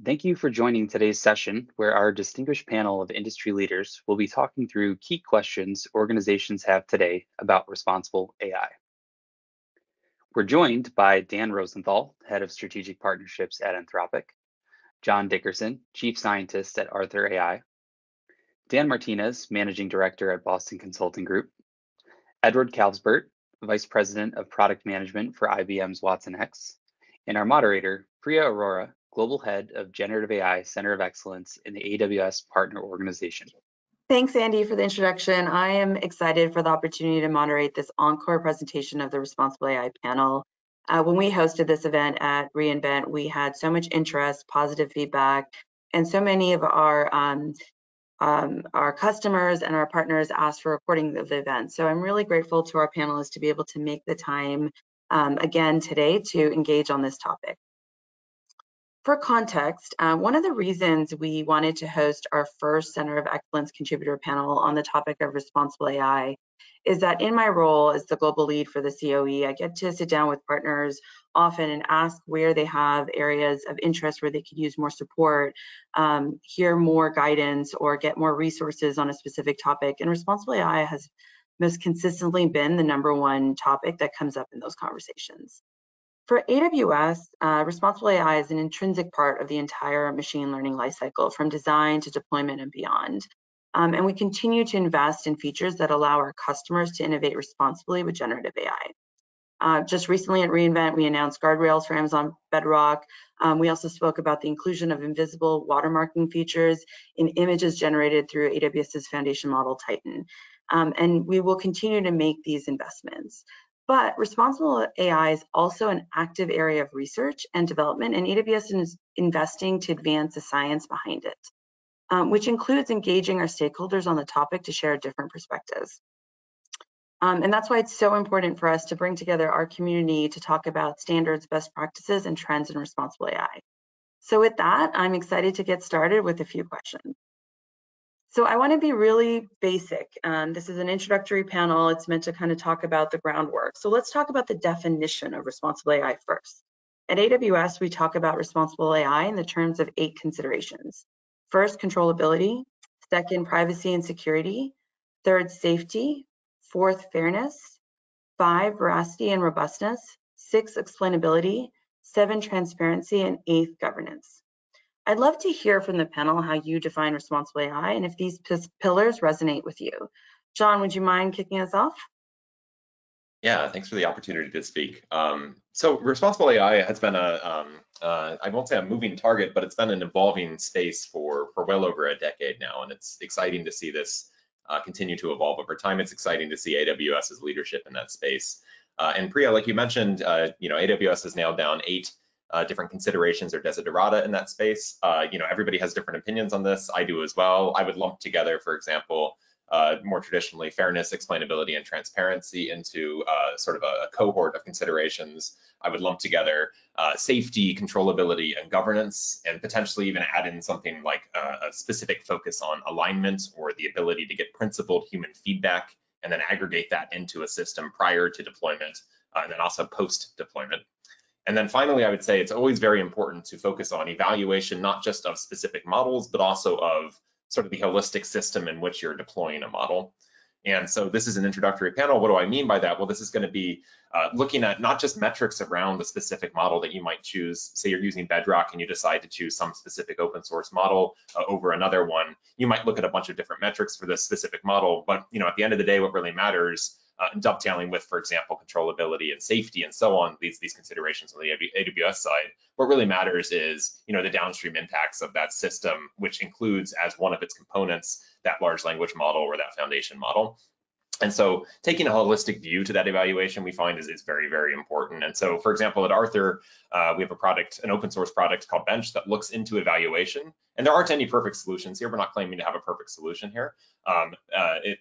Thank you for joining today's session, where our distinguished panel of industry leaders will be talking through key questions organizations have today about responsible AI. We're joined by Dan Rosenthal, Head of Strategic Partnerships at Anthropic, John Dickerson, Chief Scientist at Arthur AI, Dan Martinez, Managing Director at Boston Consulting Group, Edward Calvesbert, Vice President of Product Management for IBM's Watson X, and our moderator, Priya Arora, Global Head of Generative AI Center of Excellence in the AWS Partner Organization. Thanks, Andy, for the introduction. I am excited for the opportunity to moderate this encore presentation of the Responsible AI panel. When we hosted this event at reInvent, we had so much interest, positive feedback, and so many of our customers and our partners asked for recording of the event. So I'm really grateful to our panelists to be able to make the time again today to engage on this topic. For context, one of the reasons we wanted to host our first Center of Excellence contributor panel on the topic of responsible AI is that in my role as the global lead for the COE, I get to sit down with partners often and ask where they have areas of interest where they could use more support, hear more guidance, or get more resources on a specific topic. And responsible AI has most consistently been the #1 topic that comes up in those conversations. For AWS, responsible AI is an intrinsic part of the entire machine learning lifecycle, from design to deployment and beyond. And we continue to invest in features that allow our customers to innovate responsibly with generative AI. Just recently at reInvent, we announced guardrails for Amazon Bedrock. We also spoke about the inclusion of invisible watermarking features in images generated through AWS's foundation model, Titan. And we will continue to make these investments. But responsible AI is also an active area of research and development, and AWS is investing to advance the science behind it, which includes engaging our stakeholders on the topic to share different perspectives. And that's why it's so important for us to bring together our community to talk about standards, best practices, and trends in responsible AI. So with that, I'm excited to get started with a few questions. So I want to be really basic. This is an introductory panel. It's meant to kind of talk about the groundwork. So let's talk about the definition of responsible AI first. At AWS, we talk about responsible AI in the terms of 8 considerations. First, controllability. Second, privacy and security. Third, safety. Fourth, fairness. 5, veracity and robustness. 6, explainability. 7, transparency. And 8, governance. I'd love to hear from the panel how you define responsible AI and if these pillars resonate with you. John, would you mind kicking us off? Yeah, thanks for the opportunity to speak. So responsible AI has been I won't say a moving target, but it's been an evolving space for well over a decade now. And it's exciting to see this continue to evolve over time. It's exciting to see AWS's leadership in that space. And Priya, like you mentioned, AWS has nailed down 8 different considerations or desiderata in that space. Everybody has different opinions on this. I do as well. I would lump together, for example, more traditionally, fairness, explainability, and transparency into sort of a cohort of considerations. I would lump together safety, controllability, and governance, and potentially even add in something like a specific focus on alignment or the ability to get principled human feedback and then aggregate that into a system prior to deployment and then also post-deployment. And then finally, I would say it's always very important to focus on evaluation, not just of specific models, but also of sort of the holistic system in which you're deploying a model. And so this is an introductory panel. What do I mean by that? Well, this is going to be looking at not just metrics around the specific model that you might choose. Say you're using Bedrock and you decide to choose some specific open source model over another one. You might look at a bunch of different metrics for this specific model, but at the end of the day, what really matters, dovetailing with, for example, controllability and safety and so on, these considerations on the AWS side, what really matters is the downstream impacts of that system, which includes as one of its components that large language model or that foundation model. And so taking a holistic view to that evaluation, we find is very, very important. And so, for example, at Arthur, we have a product, an open source product called Bench that looks into evaluation. And there aren't any perfect solutions here. We're not claiming to have a perfect solution here.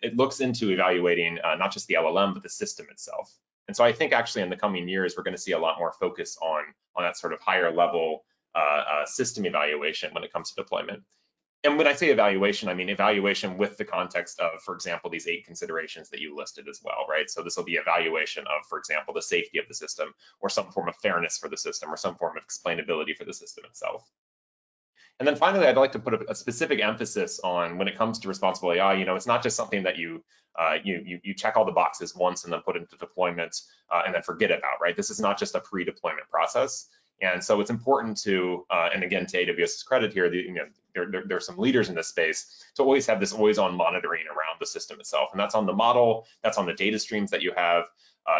It looks into evaluating not just the LLM, but the system itself. And so I think actually in the coming years, we're going to see a lot more focus on that sort of higher level system evaluation when it comes to deployment. And when I say evaluation, I mean evaluation with the context of, for example, these 8 considerations that you listed as well, right? So this will be evaluation of, for example, the safety of the system or some form of fairness for the system or some form of explainability for the system itself. And then finally, I'd like to put a specific emphasis on when it comes to responsible AI. It's not just something that you check all the boxes once and then put into deployment and then forget about, right? This is not just a pre-deployment process. And so it's important to, and again, to AWS's credit here, there's some leaders in this space to always have this always-on monitoring around the system itself. And that's on the model, that's on the data streams that you have,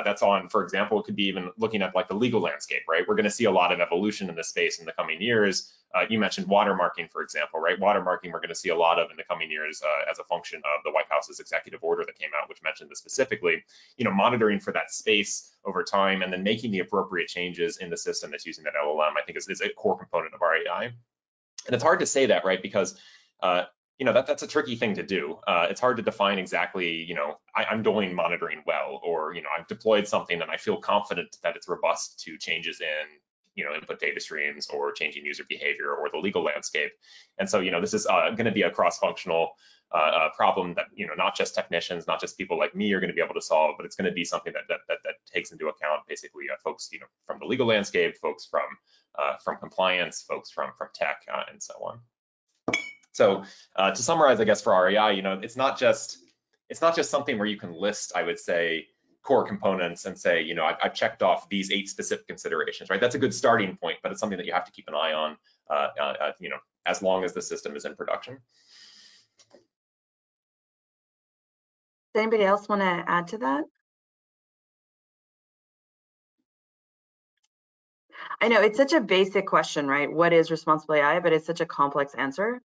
that's on, for example, it could be even looking at like the legal landscape, right? We're going to see a lot of evolution in this space in the coming years. You mentioned watermarking, for example, right? Watermarking, we're going to see a lot of in the coming years as a function of the White House's executive order that came out, which mentioned this specifically. Monitoring for that space over time and then making the appropriate changes in the system that's using that LLM, I think is a core component of our AI. And it's hard to say that, right? Because that's a tricky thing to do. It's hard to define exactly, I'm doing monitoring well, or, I've deployed something and I feel confident that it's robust to changes in, input data streams or changing user behavior or the legal landscape. And so, this is going to be a cross-functional problem that, not just technicians, not just people like me are going to be able to solve, but it's going to be something that takes into account basically folks, from the legal landscape, folks from compliance, folks from tech, and so on. So to summarize, I guess for our AI, it's not just something where you can list, I would say, core components and say, I've checked off these 8 specific considerations, right? That's a good starting point, but it's something that you have to keep an eye on, as long as the system is in production. Does anybody else want to add to that? I know it's such a basic question, right? What is responsible AI? But it's such a complex answer.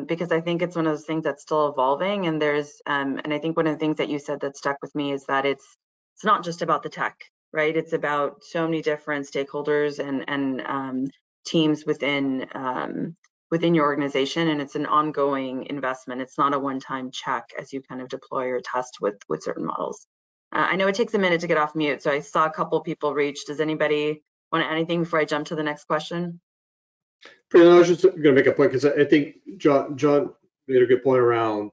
Because I think it's one of those things that's still evolving, and and I think one of the things that you said that stuck with me is that it's not just about the tech, right? It's about so many different stakeholders and teams within your organization, and it's an ongoing investment. It's not a one-time check as you kind of deploy or test with certain models. I know it takes a minute to get off mute, so I saw a couple people reach. Does anybody want to add anything before I jump to the next question? I was just going to make a point because I think John made a good point around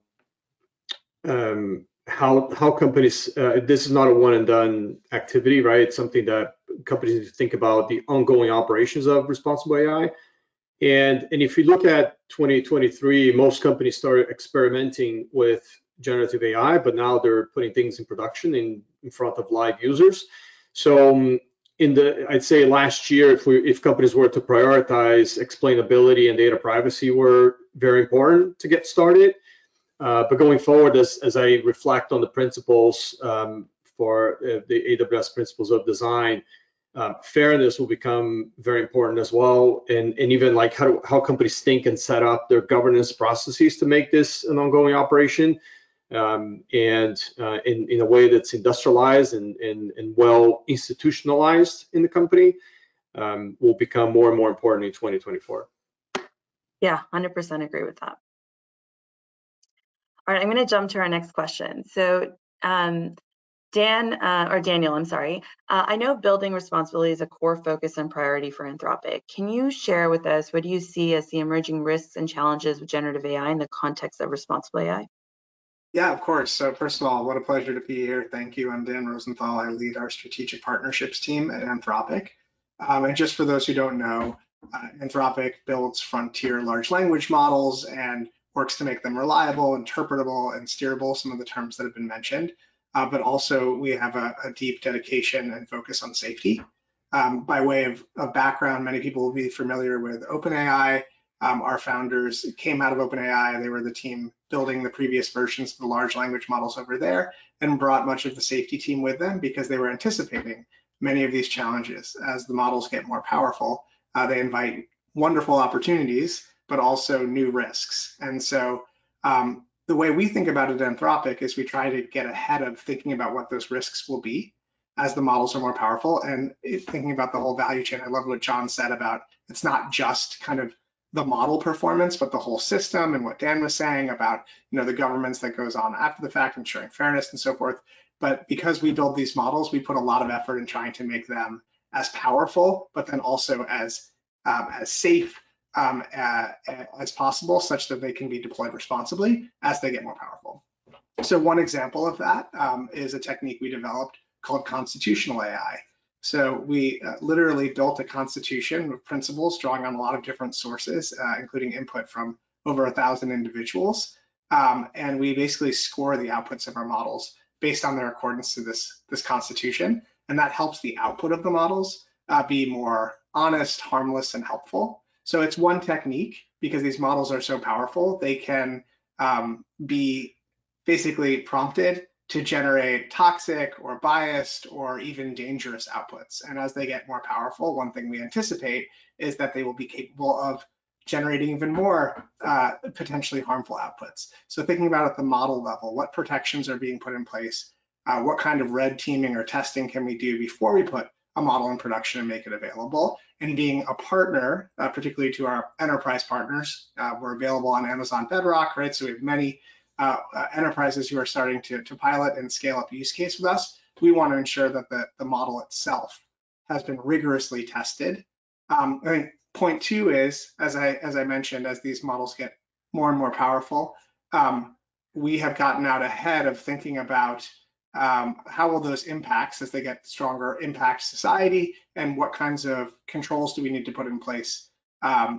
how companies. This is not a one and done activity, right? It's something that companies need to think about the ongoing operations of responsible AI. And if you look at 2023, most companies started experimenting with generative AI, but now they're putting things in production in front of live users. So I'd say last year, if companies were to prioritize explainability and data privacy were very important to get started. But going forward, as I reflect on the principles for the AWS principles of design, fairness will become very important as well. And even like how companies think and set up their governance processes to make this an ongoing operation. And in a way that's industrialized and well institutionalized in the company, will become more and more important in 2024. Yeah, 100% agree with that. All right, I'm going to jump to our next question. So Daniel, I'm sorry. I know building responsibility is a core focus and priority for Anthropic. Can you share with us what do you see as the emerging risks and challenges with generative AI in the context of responsible AI? Yeah, of course. So first of all, what a pleasure to be here. Thank you. I'm Dan Rosenthal. I lead our strategic partnerships team at Anthropic. And just for those who don't know, Anthropic builds frontier large language models and works to make them reliable, interpretable, and steerable, some of the terms that have been mentioned. But also we have a deep dedication and focus on safety. By way of background, many people will be familiar with OpenAI. Our founders came out of OpenAI. They were the team building the previous versions of the large language models over there and brought much of the safety team with them because they were anticipating many of these challenges. As the models get more powerful, they invite wonderful opportunities, but also new risks. And so the way we think about it at Anthropic is we try to get ahead of thinking about what those risks will be as the models are more powerful and thinking about the whole value chain. I love what John said about it's not just kind of the model performance, but the whole system, and what Dan was saying about the governance that goes on after the fact, ensuring fairness and so forth. But because we build these models, we put a lot of effort in trying to make them as powerful, but then also as safe as possible, such that they can be deployed responsibly as they get more powerful. So one example of that is a technique we developed called constitutional AI. So we literally built a constitution of principles drawing on a lot of different sources, including input from over 1,000 individuals. And we basically score the outputs of our models based on their accordance to this constitution. And that helps the output of the models be more honest, harmless, and helpful. So it's one technique because these models are so powerful. They can be basically prompted to generate toxic or biased or even dangerous outputs. And as they get more powerful, one thing we anticipate is that they will be capable of generating even more potentially harmful outputs. So thinking about it at the model level, what protections are being put in place? What kind of red teaming or testing can we do before we put a model in production and make it available? And being a partner, particularly to our enterprise partners, we're available on Amazon Bedrock, right? So we have many enterprises who are starting to pilot and scale up use case with us. We want to ensure that the model itself has been rigorously tested. I think point two is, as I mentioned, as these models get more and more powerful, we have gotten out ahead of thinking about how will those impacts, as they get stronger, impact society, and what kinds of controls do we need to put in place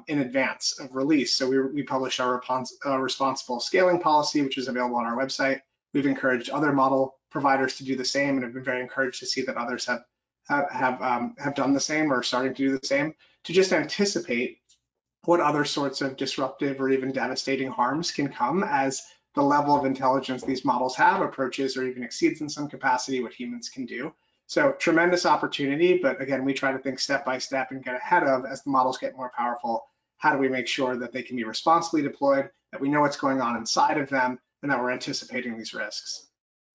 in advance of release. So we published our responsible scaling policy, which is available on our website. We've encouraged other model providers to do the same, and have been very encouraged to see that others have done the same or are starting to do the same, to just anticipate what other sorts of disruptive or even devastating harms can come as the level of intelligence these models have approaches or even exceeds in some capacity what humans can do. So tremendous opportunity, but again, we try to think step by step and get ahead of, as the models get more powerful, how do we make sure that they can be responsibly deployed, that we know what's going on inside of them, and that we're anticipating these risks.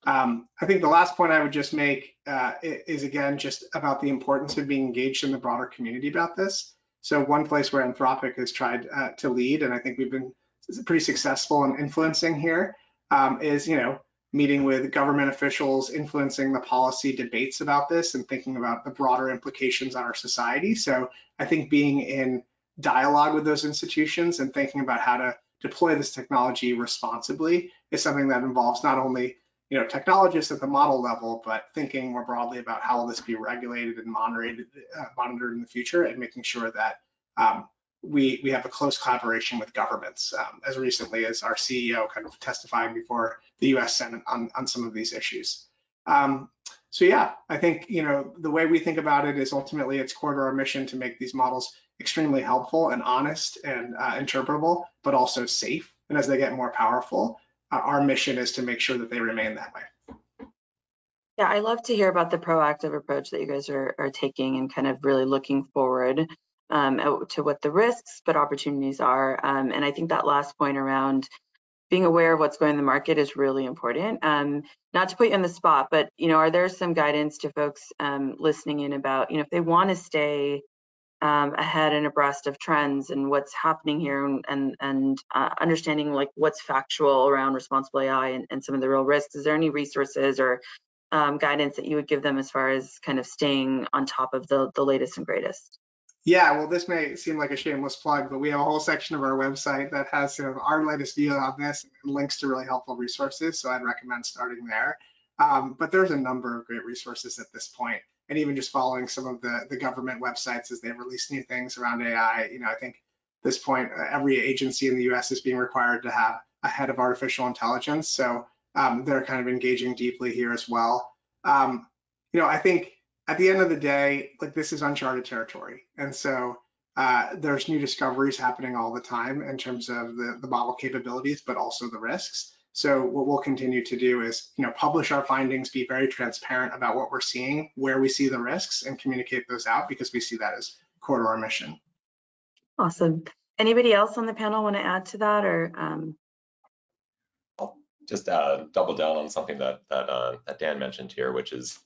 I think the last point I would just make is, again, just about the importance of being engaged in the broader community about this. So one place where Anthropic has tried to lead, and I think we've been pretty successful in influencing here, is, meeting with government officials, influencing the policy debates about this, and thinking about the broader implications on our society. So I think being in dialogue with those institutions and thinking about how to deploy this technology responsibly is something that involves not only technologists at the model level, but thinking more broadly about how will this be regulated and monitored in the future, and making sure that we have a close collaboration with governments, as recently as our CEO kind of testifying before the US Senate on some of these issues. So yeah, I think the way we think about it is ultimately it's core to our mission to make these models extremely helpful and honest and interpretable, but also safe. And as they get more powerful, our mission is to make sure that they remain that way. Yeah, I love to hear about the proactive approach that you guys are taking and kind of really looking forward to what the risks but opportunities are. And I think that last point around being aware of what's going in the market is really important. Not to put you on the spot, but are there some guidance to folks listening in about if they want to stay ahead and abreast of trends and what's happening here, and understanding like what's factual around responsible AI and some of the real risks? Is there any resources or guidance that you would give them as far as kind of staying on top of the latest and greatest? Yeah, well, this may seem like a shameless plug, but we have a whole section of our website that has sort of our latest view on this and links to really helpful resources. So I'd recommend starting there. But there's a number of great resources at this point, and even just following some of the government websites as they release new things around AI. I think at this point, every agency in the US is being required to have a head of artificial intelligence. So they're kind of engaging deeply here as well. I think at the end of the day, like, this is uncharted territory. And so there's new discoveries happening all the time in terms of the model capabilities, but also the risks. So what we'll continue to do is, publish our findings, be very transparent about what we're seeing, where we see the risks, and communicate those out, because we see that as core to our mission. Awesome. Anybody else on the panel want to add to that, or? I'll just double down on something that Dan mentioned here, which is,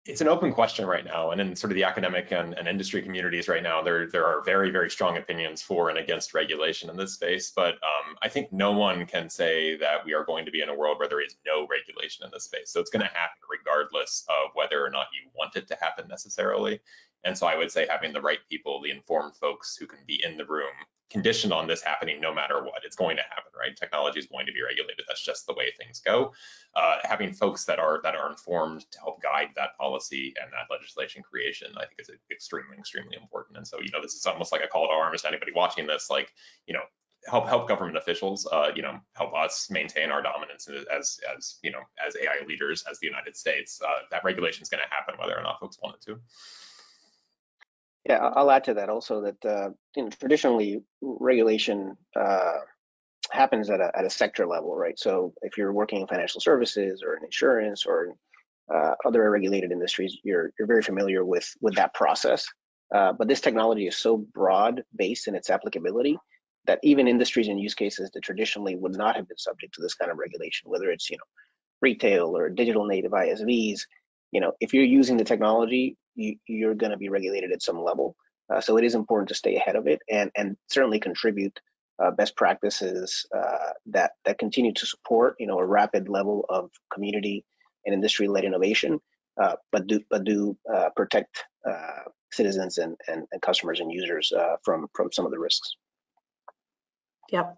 it's an open question right now, and in sort of the academic and industry communities right now, there are very, very strong opinions for and against regulation in this space. But I think no one can say that we are going to be in a world where there is no regulation in this space. So it's going to happen regardless of whether or not you want it to happen necessarily. And so I would say having the right people, the informed folks who can be in the room, conditioned on this happening no matter what. It's going to happen, right? Technology is going to be regulated. That's just the way things go. Having folks that are informed to help guide that policy and that legislation creation, I think is extremely, extremely important. And so, this is almost like a call to arms to anybody watching this, like, help government officials, help us maintain our dominance as AI leaders, as the United States. That regulation is going to happen whether or not folks want it to. Yeah, I'll add to that also that traditionally regulation happens at a sector level, right? So if you're working in financial services or in insurance or other regulated industries, you're very familiar with that process. But this technology is so broad based in its applicability that even industries and use cases that traditionally would not have been subject to this kind of regulation, whether it's retail or digital native ISVs, if you're using the technology, you're going to be regulated at some level. So it is important to stay ahead of it and certainly contribute best practices that continue to support a rapid level of community and industry-led innovation, but do protect citizens and customers and users from some of the risks. Yep.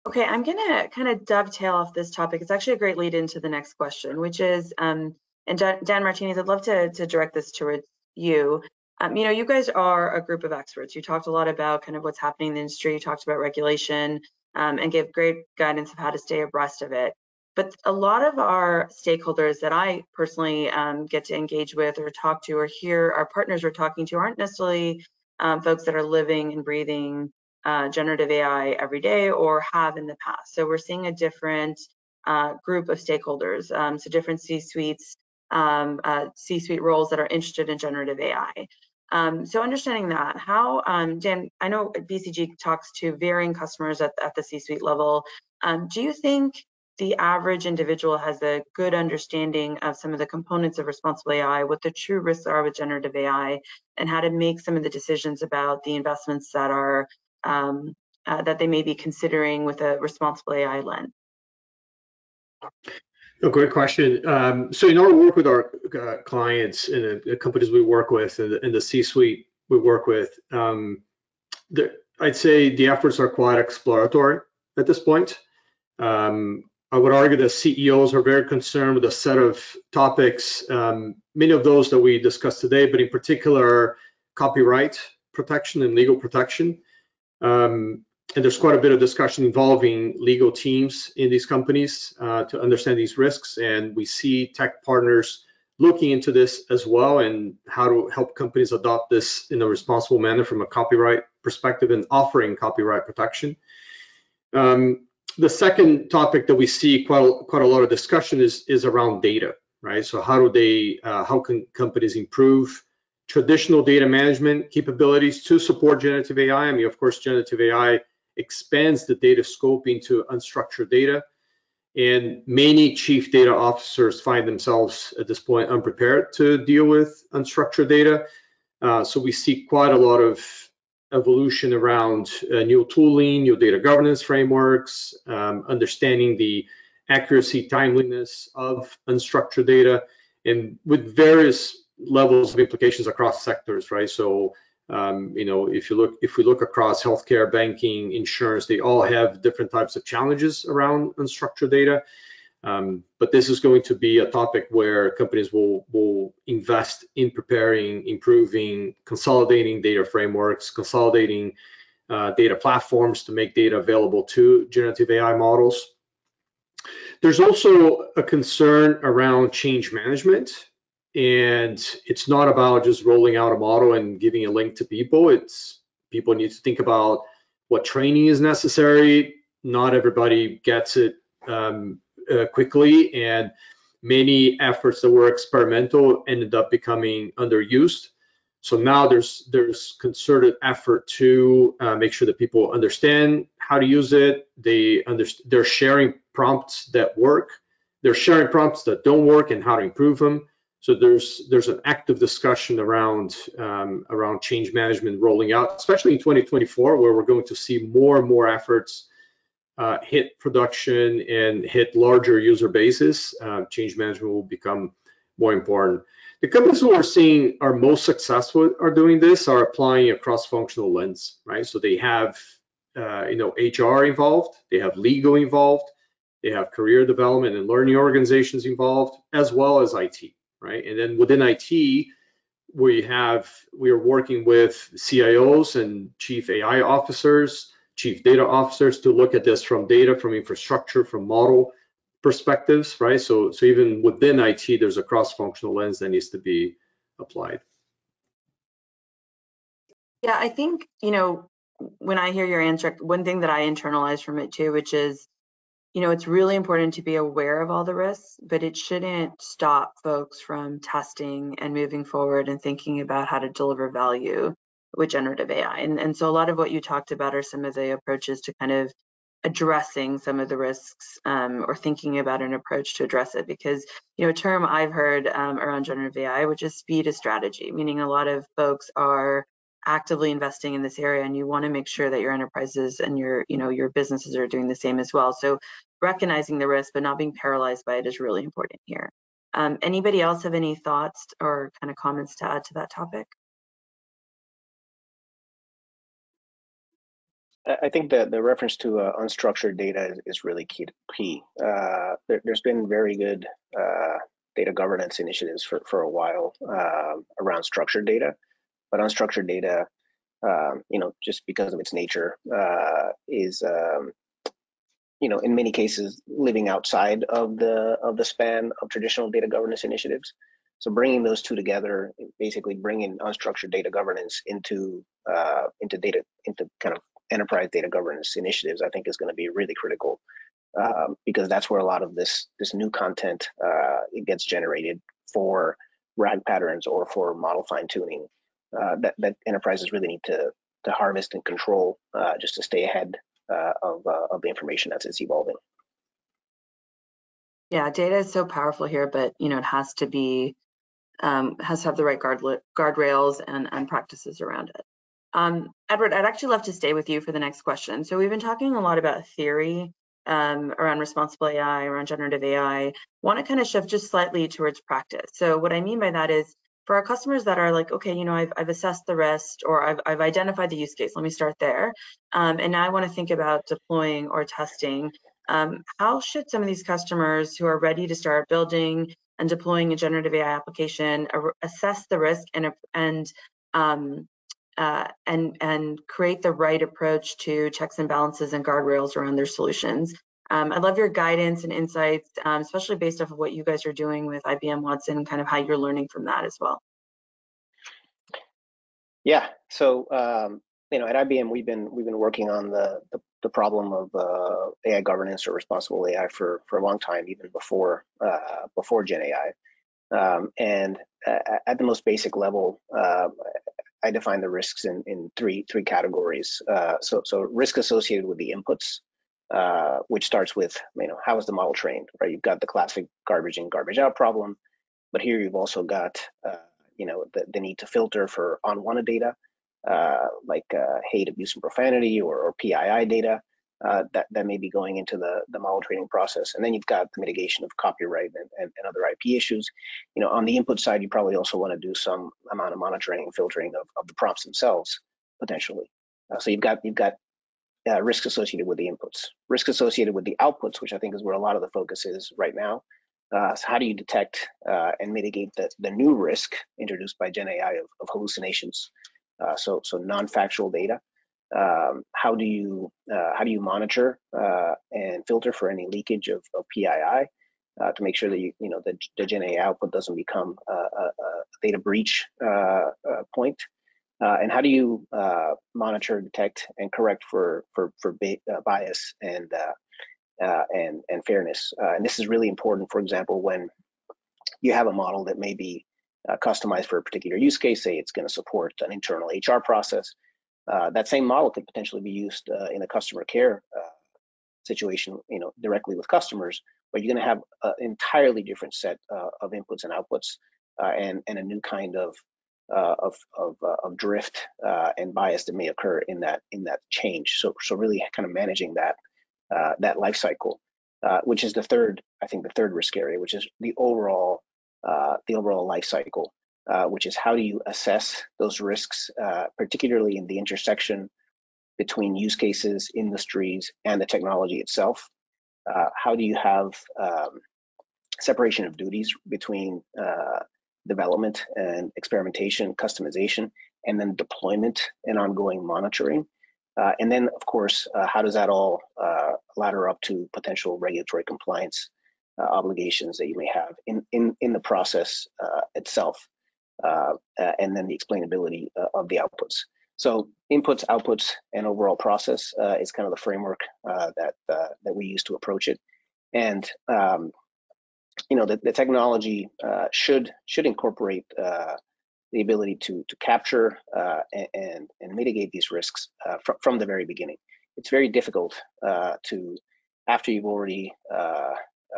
Okay, I'm gonna kind of dovetail off this topic. It's actually a great lead into the next question, which is, and Dan Martinez, I'd love to direct this towards you. You guys are a group of experts. You talked a lot about kind of what's happening in the industry. You talked about regulation and gave great guidance of how to stay abreast of it. But a lot of our stakeholders that I personally get to engage with or talk to or hear our partners we're talking to aren't necessarily folks that are living and breathing generative AI every day or have in the past. So we're seeing a different group of stakeholders, so different C-suites, C-suite roles that are interested in generative AI. So understanding that, how, Dan, I know BCG talks to varying customers at the C-suite level. Do you think the average individual has a good understanding of some of the components of responsible AI, what the true risks are with generative AI, and how to make some of the decisions about the investments that are that they may be considering with a responsible AI lens? A great question. So in our work with our clients and the companies we work with and the C-suite we work with, I'd say the efforts are quite exploratory at this point. I would argue that CEOs are very concerned with a set of topics, many of those that we discussed today, but in particular, copyright protection and legal protection. And there's quite a bit of discussion involving legal teams in these companies to understand these risks. And we see tech partners looking into this as well and how to help companies adopt this in a responsible manner from a copyright perspective and offering copyright protection. The second topic that we see quite a lot of discussion is around data, right? So how can companies improve traditional data management capabilities to support generative AI? I mean, of course, generative AI expands the data scope into unstructured data, and many chief data officers find themselves at this point unprepared to deal with unstructured data. So we see quite a lot of evolution around new tooling, new data governance frameworks, understanding the accuracy, timeliness of unstructured data, and with various levels of implications across sectors, right? So, if we look across healthcare, banking, insurance, they all have different types of challenges around unstructured data. But this is going to be a topic where companies will invest in preparing, improving, consolidating data frameworks, consolidating data platforms to make data available to generative AI models. There's also a concern around change management. And it's not about just rolling out a model and giving a link to people. People need to think about what training is necessary. Not everybody gets it quickly, and many efforts that were experimental ended up becoming underused. So now there's concerted effort to make sure that people understand how to use it. They're sharing prompts that work. They're sharing prompts that don't work and how to improve them. So there's an active discussion around change management rolling out, especially in 2024, where we're going to see more and more efforts hit production and hit larger user bases. Change management will become more important. The companies who are seeing are most successful are doing this are applying a cross-functional lens, right? So they have, HR involved, they have legal involved, they have career development and learning organizations involved, as well as IT, right? And then within IT, we are working with CIOs and chief AI officers, chief data officers to look at this from data, from infrastructure, from model perspectives, right? So even within IT, there's a cross-functional lens that needs to be applied. Yeah, I think, when I hear your answer, one thing that I internalize from it too, which is, it's really important to be aware of all the risks, but it shouldn't stop folks from testing and moving forward and thinking about how to deliver value with generative AI. And so a lot of what you talked about are some of the approaches to kind of addressing some of the risks, or thinking about an approach to address it. Because, a term I've heard around generative AI, which is speed is strategy, meaning a lot of folks are actively investing in this area, and you want to make sure that your enterprises and your businesses are doing the same as well. So recognizing the risk but not being paralyzed by it is really important here. Anybody else have any thoughts or kind of comments to add to that topic? I think that the reference to unstructured data is really key. There's been very good data governance initiatives for a while around structured data, but unstructured data, just because of its nature, is in many cases living outside of the span of traditional data governance initiatives. So bringing those two together, basically bringing unstructured data governance into kind of enterprise data governance initiatives, I think is going to be really critical, because that's where a lot of this new content it gets generated for RAG patterns or for model fine tuning that enterprises really need to harvest and control just to stay ahead of the information as it's evolving. Yeah, data is so powerful here, but it has to be has to have the right guardrails and practices around it. Edward, I'd actually love to stay with you for the next question. So we've been talking a lot about theory around responsible AI, around generative AI. Want to kind of shift just slightly towards practice. So what I mean by that is, for our customers that are like, okay, I've assessed the risk, or I've identified the use case. Let me start there, and now I want to think about deploying or testing. How should some of these customers who are ready to start building and deploying a generative AI application assess the risk and create the right approach to checks and balances and guardrails around their solutions? I'd love your guidance and insights, especially based off of what you guys are doing with IBM Watson, and kind of how you're learning from that as well. Yeah. So at IBM, we've been working on the problem of AI governance or responsible AI for a long time, even before Gen AI. And at the most basic level, I define the risks in three categories. So risk associated with the inputs, which starts with, how is the model trained, right? You've got the classic garbage in, garbage out problem, but here you've also got, the need to filter for unwanted data, like hate, abuse, and profanity, or PII data that may be going into the model training process. And then you've got the mitigation of copyright and other IP issues. On the input side, you probably also want to do some amount of monitoring and filtering of the prompts themselves, potentially. So you've got risk associated with the inputs, risk associated with the outputs, which I think is where a lot of the focus is right now. So how do you detect and mitigate the new risk introduced by Gen AI of hallucinations? So non-factual data. How do you monitor and filter for any leakage of PII to make sure that the Gen AI output doesn't become a data breach point? And how do you monitor, detect, and correct for bias and fairness? And this is really important, for example, when you have a model that may be customized for a particular use case. Say it's going to support an internal HR process. That same model could potentially be used in a customer care situation, directly with customers, but you're going to have an entirely different set of inputs and outputs, and a new kind of drift and bias that may occur in that change. So really kind of managing that life cycle, which is the third risk area, which is the overall the overall life cycle, which is how do you assess those risks, particularly in the intersection between use cases, industries, and the technology itself. How do you have separation of duties between development and experimentation, customization, and then deployment and ongoing monitoring? And then, of course, how does that all ladder up to potential regulatory compliance obligations that you may have in the process itself, and then the explainability of the outputs. So inputs, outputs, and overall process is kind of the framework that we use to approach it. And the technology should incorporate the ability to capture and mitigate these risks from the very beginning. It's very difficult to, after you've already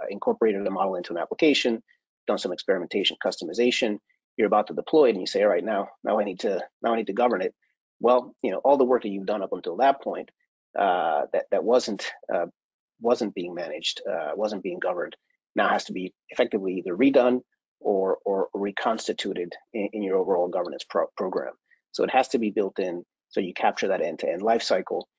incorporated a model into an application, done some experimentation, customization, you're about to deploy it, and you say, all right, now I need to govern it. Well, all the work that you've done up until that point that wasn't being managed, wasn't being governed, now has to be effectively either redone or reconstituted in your overall governance program. So it has to be built in, so you capture that end-to-end life cycle,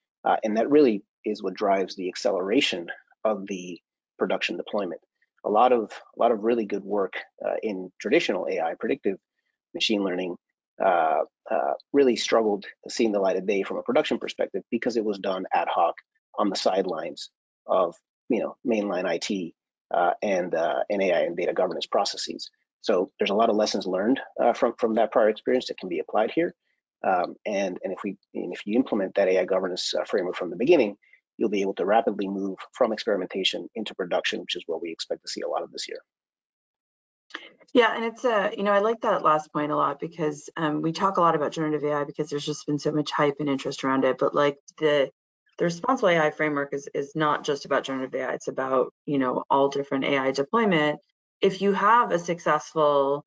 and that really is what drives the acceleration of the production deployment. A lot of really good work in traditional AI, predictive machine learning, really struggled seeing the light of day from a production perspective because it was done ad hoc on the sidelines of mainline IT and AI and data governance processes. So there's a lot of lessons learned from that prior experience that can be applied here. And if you implement that AI governance framework from the beginning, you'll be able to rapidly move from experimentation into production, which is what we expect to see a lot of this year. Yeah, and it's I like that last point a lot, because we talk a lot about generative AI because there's just been so much hype and interest around it. But like the responsible AI framework is not just about generative AI. It's about all different AI deployment. If you have a successful,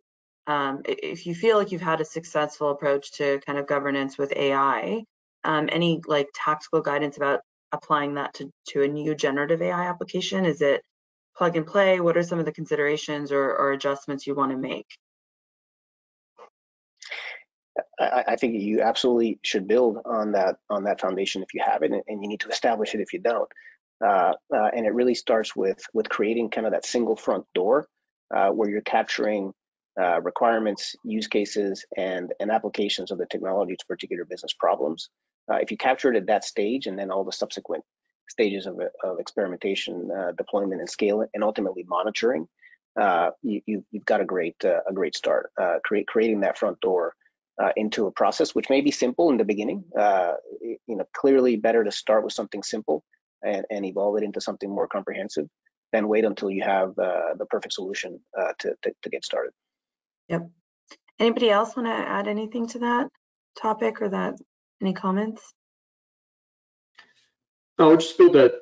if you feel like you've had a successful approach to kind of governance with AI, any like tactical guidance about applying that to a new generative AI application? Is it plug and play? What are some of the considerations or adjustments you want to make? I think you absolutely should build on that foundation if you have it, and you need to establish it if you don't. And it really starts with creating kind of that single front door where you're capturing requirements, use cases, and applications of the technology to particular business problems. If you capture it at that stage, and then all the subsequent stages of experimentation, deployment, and scale, and ultimately monitoring, you've got a great start. Creating that front door into a process which may be simple in the beginning. Clearly better to start with something simple and evolve it into something more comprehensive than wait until you have the perfect solution to get started. Yep. Anybody else want to add anything to that topic or that? Any comments? I would just feel that,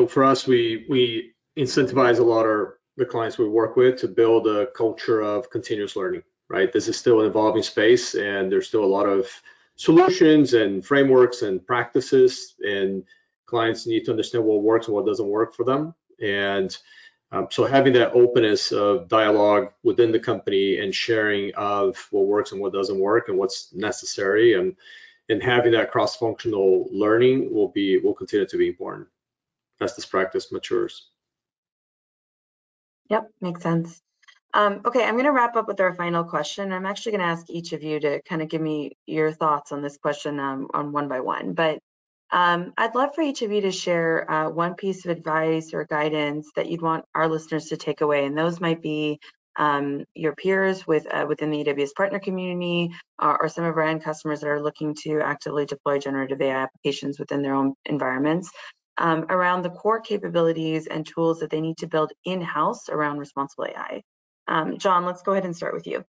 for us, we incentivize a lot of the clients we work with to build a culture of continuous learning, right? This is still an evolving space, and there's still a lot of solutions and frameworks and practices, and clients need to understand what works and what doesn't work for them. And so having that openness of dialogue within the company and sharing of what works and what doesn't work and what's necessary, and having that cross-functional learning will continue to be important as this practice matures. Yep, makes sense. Okay, I'm going to wrap up with our final question. I'm actually going to ask each of you to kind of give me your thoughts on this question on one by one. But I'd love for each of you to share one piece of advice or guidance that you'd want our listeners to take away. And those might be your peers within the AWS partner community, or some of our end customers that are looking to actively deploy generative AI applications within their own environments, around the core capabilities and tools that they need to build in-house around responsible AI. John, let's go ahead and start with you.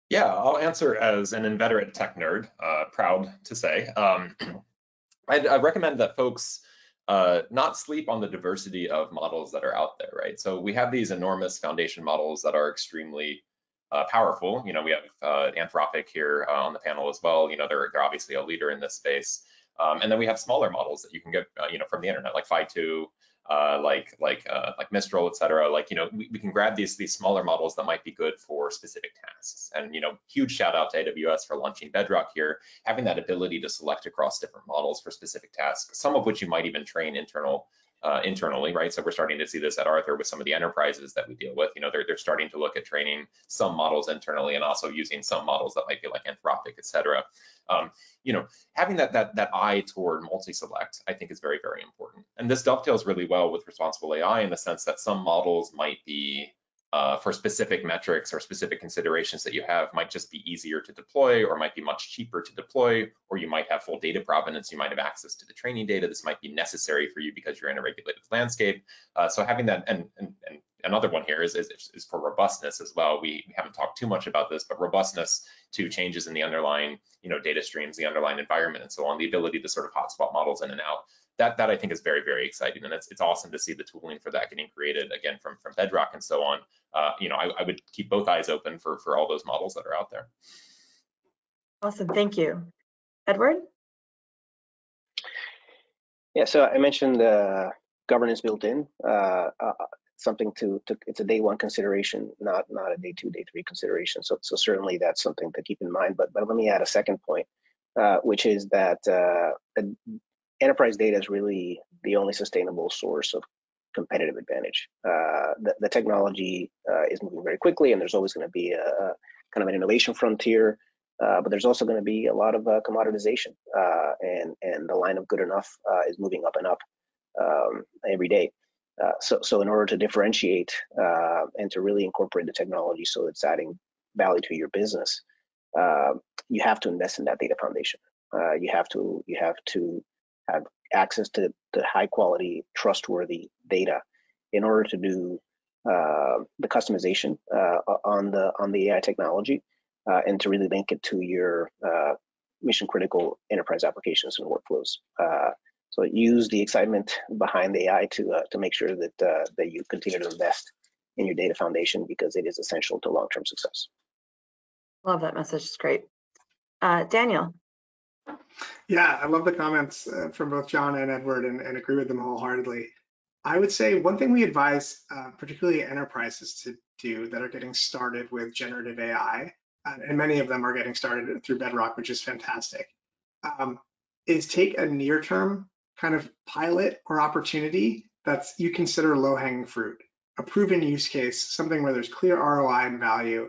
Yeah, I'll answer as an inveterate tech nerd, proud to say. I'd recommend that folks not sleep on the diversity of models that are out there, right? So we have these enormous foundation models that are extremely powerful. We have Anthropic here on the panel as well. They're obviously a leader in this space. And then we have smaller models that you can get, from the internet, like Phi2, like Mistral, et cetera. Like, you know, we can grab these smaller models that might be good for specific tasks. And, you know, huge shout out to AWS for launching Bedrock here, having that ability to select across different models for specific tasks, some of which you might even train internally, right? So we're starting to see this at Arthur with some of the enterprises that we deal with. You know, they're starting to look at training some models internally and also using some models that might be like Anthropic, et cetera. You know, having that eye toward multi-select, I think is very, very important. And this dovetails really well with responsible AI in the sense that some models might be for specific metrics or specific considerations that you have might just be easier to deploy or might be much cheaper to deploy, or you might have full data provenance, you might have access to the training data. This might be necessary for you because you're in a regulated landscape. So having that, and another one here is for robustness as well. We haven't talked too much about this, but robustness to changes in the underlying, you know, data streams, the underlying environment, and so on, the ability to sort of hotspot models in and out. That I think is very, very exciting, and it's awesome to see the tooling for that getting created again from Bedrock and so on. You know, I would keep both eyes open for all those models that are out there. Awesome, thank you. Edward? Yeah, so I mentioned governance built in. Something to it's a day one consideration, not a day two, day three consideration. So certainly that's something to keep in mind. But let me add a second point, which is that enterprise data is really the only sustainable source of competitive advantage. The technology is moving very quickly, and there's always going to be a kind of an innovation frontier, but there's also going to be a lot of commoditization, and the line of good enough is moving up and up every day. So in order to differentiate and to really incorporate the technology so it's adding value to your business, you have to invest in that data foundation. You have to have access to high quality, trustworthy data in order to do the customization on the AI technology and to really link it to your mission critical enterprise applications and workflows. So use the excitement behind the AI to make sure that you continue to invest in your data foundation because it is essential to long-term success. Love that message, it's great. Daniel. Yeah, I love the comments from both John and Edward and agree with them wholeheartedly. I would say one thing we advise particularly enterprises to do that are getting started with generative AI, and many of them are getting started through Bedrock, which is fantastic, is take a near-term kind of pilot or opportunity that's you consider low-hanging fruit, a proven use case, something where there's clear ROI and value,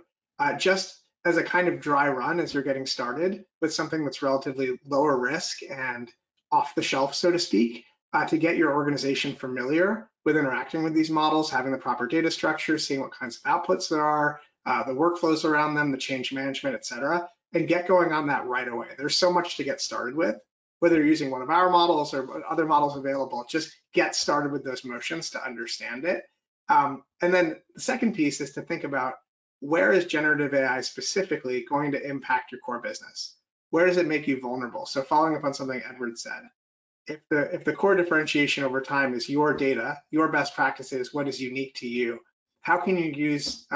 just as a kind of dry run as you're getting started with something that's relatively lower risk and off the shelf, so to speak, to get your organization familiar with interacting with these models, having the proper data structure, seeing what kinds of outputs there are, the workflows around them, the change management, et cetera, and get going on that right away. There's so much to get started with, whether you're using one of our models or other models available, just get started with those motions to understand it. And then the second piece is to think about where is generative AI specifically going to impact your core business? Where does it make you vulnerable? So following up on something Edward said, if the core differentiation over time is your data, your best practices, what is unique to you, how can you use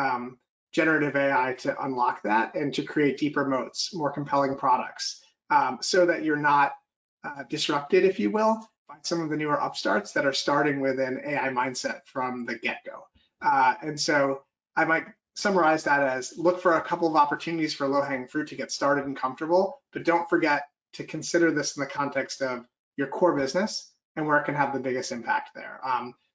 generative AI to unlock that and to create deeper moats, more compelling products, so that you're not disrupted, if you will, by some of the newer upstarts that are starting with an AI mindset from the get-go. And so I might summarize that as look for a couple of opportunities for low-hanging fruit to get started and comfortable, but don't forget to consider this in the context of your core business and where it can have the biggest impact there.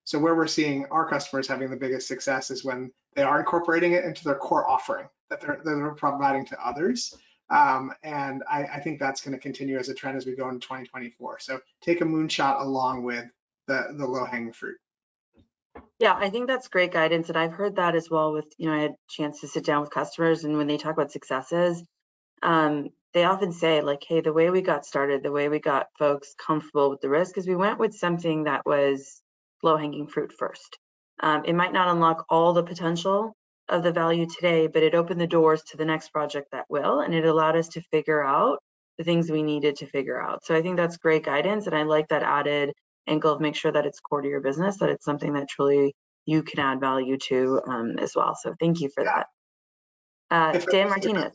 So where we're seeing our customers having the biggest success is when they are incorporating it into their core offering that they're providing to others. And I think that's going to continue as a trend as we go into 2024. So take a moonshot along with the low-hanging fruit. Yeah, I think that's great guidance, and I've heard that as well with, I had a chance to sit down with customers, and when they talk about successes, they often say like, hey, the way we got started, the way we got folks comfortable with the risk is we went with something that was low-hanging fruit first. It might not unlock all the potential of the value today, but it opened the doors to the next project that will, and it allowed us to figure out the things we needed to figure out. So I think that's great guidance, and I like that added angle of make sure that it's core to your business, that it's something that truly you can add value to as well. So thank you for that. Dan Martinez.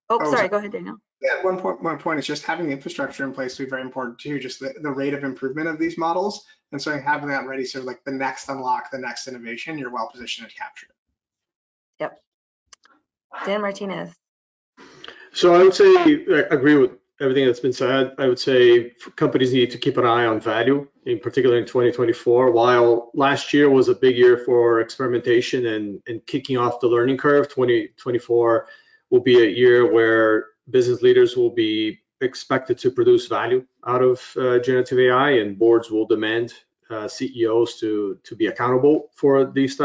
Oh, sorry, go ahead, Daniel. Yeah, one point is just having the infrastructure in place will be very important too, just the rate of improvement of these models. And so having that ready, so like the next unlock, the next innovation, you're well positioned to capture it. Yep. Dan Martinez. So I would say I agree with everything that's been said. I would say companies need to keep an eye on value, in particular in 2024. While last year was a big year for experimentation and kicking off the learning curve, 2024 will be a year where business leaders will be expected to produce value out of generative AI, and boards will demand CEOs to be accountable for these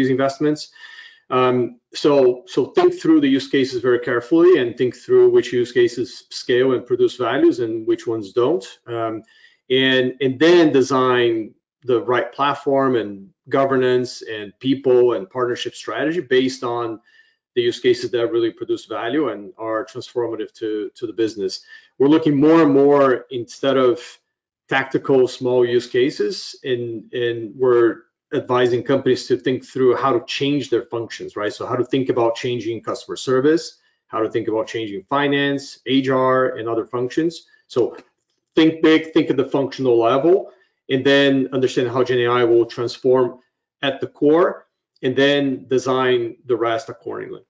investments. So think through the use cases very carefully and think through which use cases scale and produce values and which ones don't, and then design the right platform and governance and people and partnership strategy based on the use cases that really produce value and are transformative to the business. We're looking more and more, instead of tactical small use cases, and we're advising companies to think through how to change their functions, right? So how to think about changing customer service, how to think about changing finance, HR, and other functions. So think big, think at the functional level, and then understand how Gen AI will transform at the core, and then design the rest accordingly.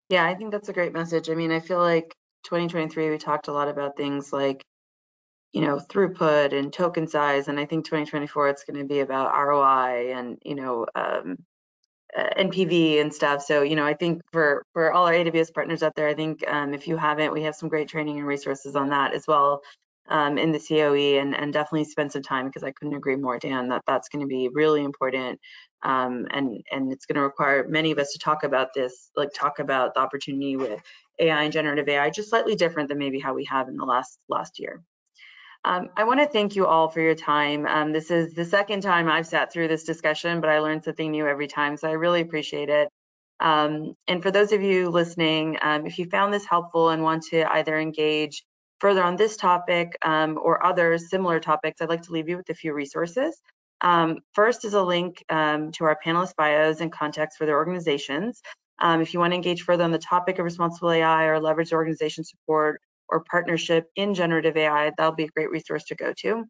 Yeah, I think that's a great message. I mean, I feel like 2023, we talked a lot about things like, you know, throughput and token size, and I think 2024, it's going to be about ROI and, you know, NPV and stuff. So, you know, I think for all our AWS partners out there, I think if you haven't, we have some great training and resources on that as well in the COE, and definitely spend some time, because I couldn't agree more, Dan, that that's going to be really important. And it's going to require many of us to talk about this, like talk about the opportunity with AI and generative AI, just slightly different than maybe how we have in the last year. I want to thank you all for your time. This is the second time I've sat through this discussion, but I learned something new every time, so I really appreciate it. And for those of you listening, if you found this helpful and want to either engage further on this topic or other similar topics, I'd like to leave you with a few resources. First is a link to our panelists' bios and contacts for their organizations. If you want to engage further on the topic of responsible AI or leverage organization support or partnership in generative AI, that'll be a great resource to go to.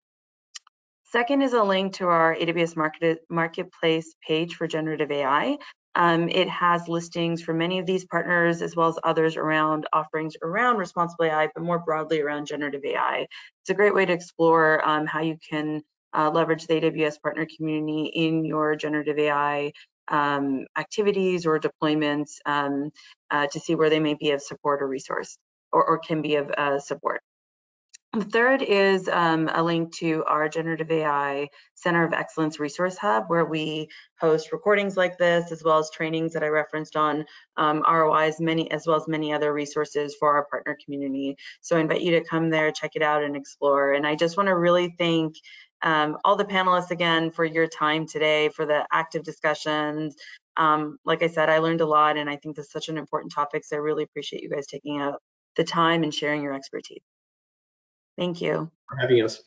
Second is a link to our AWS Marketplace page for generative AI. It has listings for many of these partners, as well as others around offerings around responsible AI, but more broadly around generative AI. It's a great way to explore how you can leverage the AWS partner community in your generative AI activities or deployments to see where they may be of support or resource, or can be of support. The third is a link to our Generative AI Center of Excellence Resource Hub, where we host recordings like this, as well as trainings that I referenced on ROIs, as well as many other resources for our partner community. So I invite you to come there, check it out, and explore. And I just want to really thank all the panelists again for your time today, for the active discussions. Like I said, I learned a lot, and I think this is such an important topic, so I really appreciate you guys taking out the time and sharing your expertise. Thank you for having us.